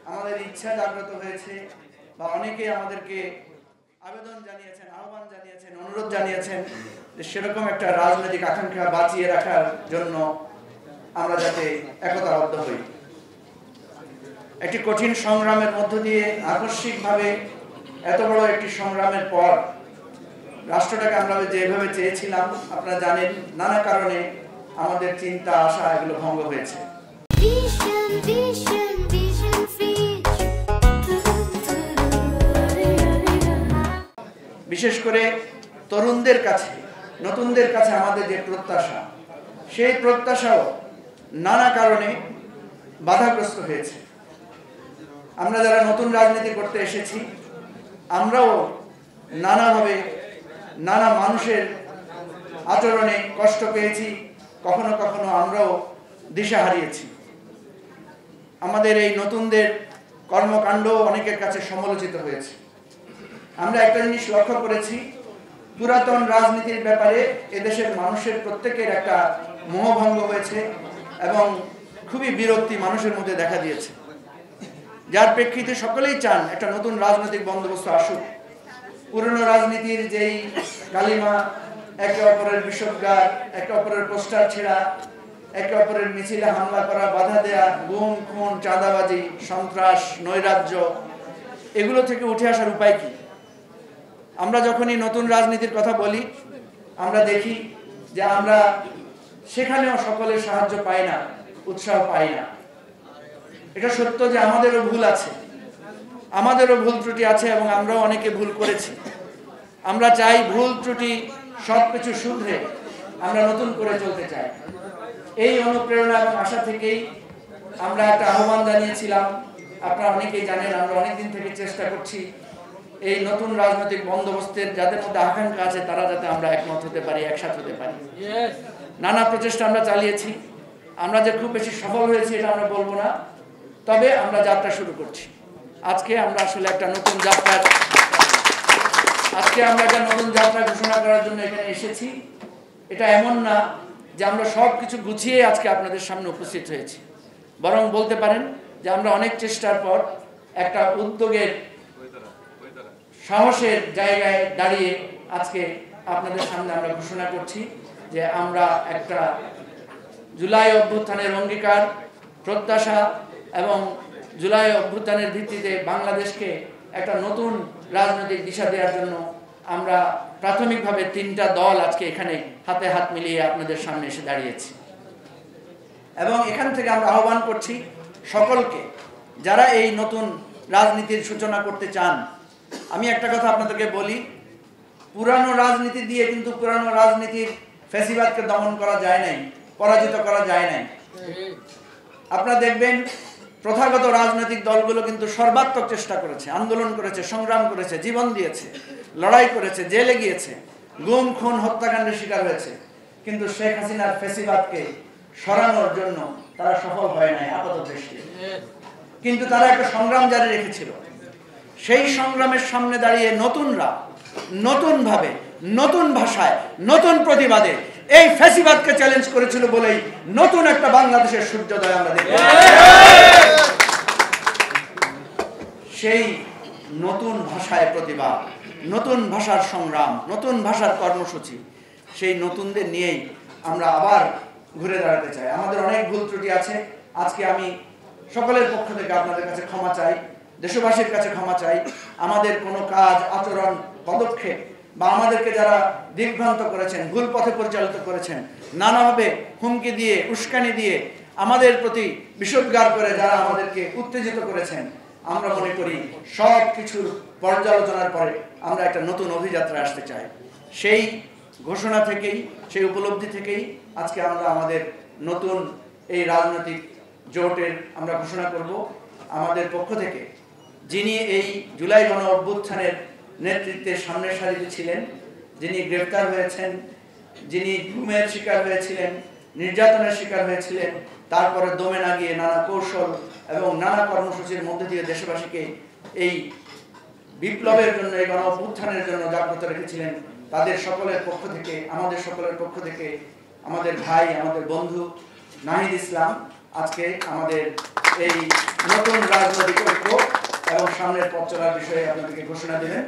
আমাদের ইচ্ছা জাগ্রত হয়েছে বা অনেকে আমাদেরকে আবেদন জানিয়েছেন, আহ্বান জানিয়েছেন, অনুরোধ জানিয়েছেন যে সেরকম একটা রাজনৈতিক আকাঙ্ক্ষা বাঁচিয়ে রাখার জন্য আমরা যাতে একতাবদ্ধ হই। একটি কঠিন সংগ্রামের মধ্য দিয়ে আকস্মিকভাবে এত বড় একটি সংগ্রামের পর রাষ্ট্রটাকে আমরা যেভাবে চেয়েছিলাম, আপনারা জানেন নানা কারণে আমাদের চিন্তা আশা এগুলো ভঙ্গ হয়েছে। বিশেষ করে তরুণদের কাছে, নতুনদের কাছে আমাদের যে প্রত্যাশা, সেই প্রত্যাশাও নানা কারণে বাধাগ্রস্ত হয়েছে। আমরা যারা নতুন রাজনীতি করতে এসেছি, আমরাও নানাভাবে নানা মানুষের আচরণে কষ্ট পেয়েছি, কখনো কখনো আমরাও দিশা হারিয়েছি। আমাদের এই নতুনদের কর্মকাণ্ড অনেকের কাছে সমালোচিত হয়েছে। আমরা একটা জিনিস লক্ষ্য করেছি, পুরাতন রাজনীতির ব্যাপারে এদেশের মানুষের প্রত্যেকের একটা মোহভঙ্গ হয়েছে এবং খুবই বিরক্তি মানুষের মধ্যে দেখা দিয়েছে, যার প্রেক্ষিতে সকলেই চান একটা নতুন রাজনৈতিক বন্দোবস্ত আসুক। পুরনো রাজনীতির যেই কালিমা, একে অপরের বিষোদ্গার, একে অপরের পোস্টার ছেঁড়া, একে অপরের মিছিলে হামলা করা, বাধা দেয়া, গুম খুন, চাঁদাবাজি, সন্ত্রাস, নৈরাজ্য, এগুলো থেকে উঠে আসার উপায় কি? আমরা যখনই নতুন রাজনীতির কথা বলি, আমরা দেখি যে আমরা সেখানেও সকলের সাহায্য পাই না, উৎসাহ পাই না। এটা সত্য যে আমাদেরও ভুল আছে, আমাদেরও ভুল ত্রুটি আছে এবং আমরাও অনেকে ভুল করেছি। আমরা চাই ভুল ত্রুটি সব কিছু শুধরে আমরা নতুন করে চলতে চাই। এই অনুপ্রেরণা এবং আশা থেকেই আমরা একটা আহ্বান জানিয়েছিলাম। আপনারা অনেকেই জানেন, আমরা অনেকদিন থেকে চেষ্টা করছি এই নতুন রাজনৈতিক বন্দোবস্তের যাদের মধ্যে আকাঙ্ক্ষা আছে তারা যাতে আমরা একমত হতে পারি, একসাথে হতে পারি। নানা প্রচেষ্টা আমরা চালিয়েছি। আমরা যে খুব বেশি সফল হয়েছি এটা আমরা বলবো না, তবে আমরা যাত্রা শুরু করছি। আজকে আমরা আসলে একটা নতুন যাত্রা ঘোষণা করার জন্য এখানে এসেছি। এটা এমন না যে আমরা সব কিছু গুছিয়ে আজকে আপনাদের সামনে উপস্থিত হয়েছি, বরং বলতে পারেন যে আমরা অনেক চেষ্টার পর একটা উদ্যোগের সাহসের জায়গায় দাঁড়িয়ে আজকে আপনাদের সামনে আমরা ঘোষণা করছি যে আমরা একটা জুলাই অভ্যুত্থানের অঙ্গীকার, প্রত্যাশা এবং জুলাই অভ্যুত্থানের ভিত্তিতে বাংলাদেশকে একটা নতুন রাজনৈতিক দিশা দেওয়ার জন্য আমরা প্রাথমিকভাবে 3টা দল আজকে এখানে হাতে হাত মিলিয়ে আপনাদের সামনে এসে দাঁড়িয়েছি। এবং এখান থেকে আমরা আহ্বান করছি সকলকে, যারা এই নতুন রাজনীতির সূচনা করতে চান। আমি একটা কথা আপনাদেরকে বলি, পুরানো রাজনীতি দিয়ে কিন্তু পুরানো রাজনীতির ফ্যাসিবাদকে দমন করা যায় নাই, পরাজিত করা যায় নাই। আপনারা দেখবেন প্রথাগত রাজনৈতিক দলগুলো কিন্তু সর্বাত্মক চেষ্টা করেছে, আন্দোলন করেছে, সংগ্রাম করেছে, জীবন দিয়েছে, লড়াই করেছে, জেলে গিয়েছে, গুম খুন হত্যাকাণ্ডের শিকার হয়েছে, কিন্তু শেখ হাসিনার ফ্যাসিবাদকে সরানোর জন্য তারা সফল হয় নাই আপাতদৃষ্টিতে। কিন্তু তারা একটা সংগ্রাম জারি রেখেছিল। সেই সংগ্রামের সামনে দাঁড়িয়ে নতুনরা নতুনভাবে, নতুন ভাষায়, নতুন প্রতিবাদে এই ফ্যাসিবাদকে চ্যালেঞ্জ করেছিল বলেই নতুন একটা বাংলাদেশের সূর্যোদয় আমরা দেখি। সেই নতুন ভাষায় প্রতিবাদ, নতুন ভাষার সংগ্রাম, নতুন ভাষার কর্মসূচি, সেই নতুনদের নিয়েই আমরা আবার ঘুরে দাঁড়াতে চাই। আমাদের অনেক ভুল ত্রুটি আছে। আজকে আমি সকলের পক্ষ থেকে আপনাদের কাছে ক্ষমা চাই, দেশবাসীর কাছে ক্ষমা চাই। আমাদের কোনো কাজ, আচরণ, পদক্ষেপ বা আমাদেরকে যারা দিগ্ভ্রান্ত করেছেন, ভুল পথে পরিচালিত করেছেন, নানাভাবে হুমকি দিয়ে, উস্কানি দিয়ে আমাদের প্রতি বিষোদ্গার করে যারা আমাদেরকে উত্তেজিত করেছেন, আমরা মনে করি সব কিছুর পর্যালোচনার পরে আমরা একটা নতুন অভিযাত্রা আসতে চাই। সেই ঘোষণা থেকেই, সেই উপলব্ধি থেকেই আজকে আমরা আমাদের নতুন এই রাজনৈতিক জোটের আমরা ঘোষণা করব। আমাদের পক্ষ থেকে যিনি এই জুলাই গণ অভ্যুত্থানের নেতৃত্বে সামনের সারিতে ছিলেন, যিনি গ্রেফতার হয়েছেন, যিনি গুমের শিকার হয়েছিলেন, নির্যাতনের শিকার হয়েছিলেন, তারপরে দমে না গিয়ে নানা কৌশল এবং নানা কর্মসূচির মধ্যে দিয়ে দেশবাসীকে এই বিপ্লবের জন্য, এই গণ অভ্যুত্থানের জন্য জাগ্রত রেখেছিলেন, তাদের সকলের পক্ষ থেকে, আমাদের সকলের পক্ষ থেকে আমাদের ভাই, আমাদের বন্ধু নাহিদ ইসলাম আজকে আমাদের এই নতুন রাজনৈতিক সামনের পথ চলার বিষয়ে আপনাদেরকে ঘোষণা দিলেন।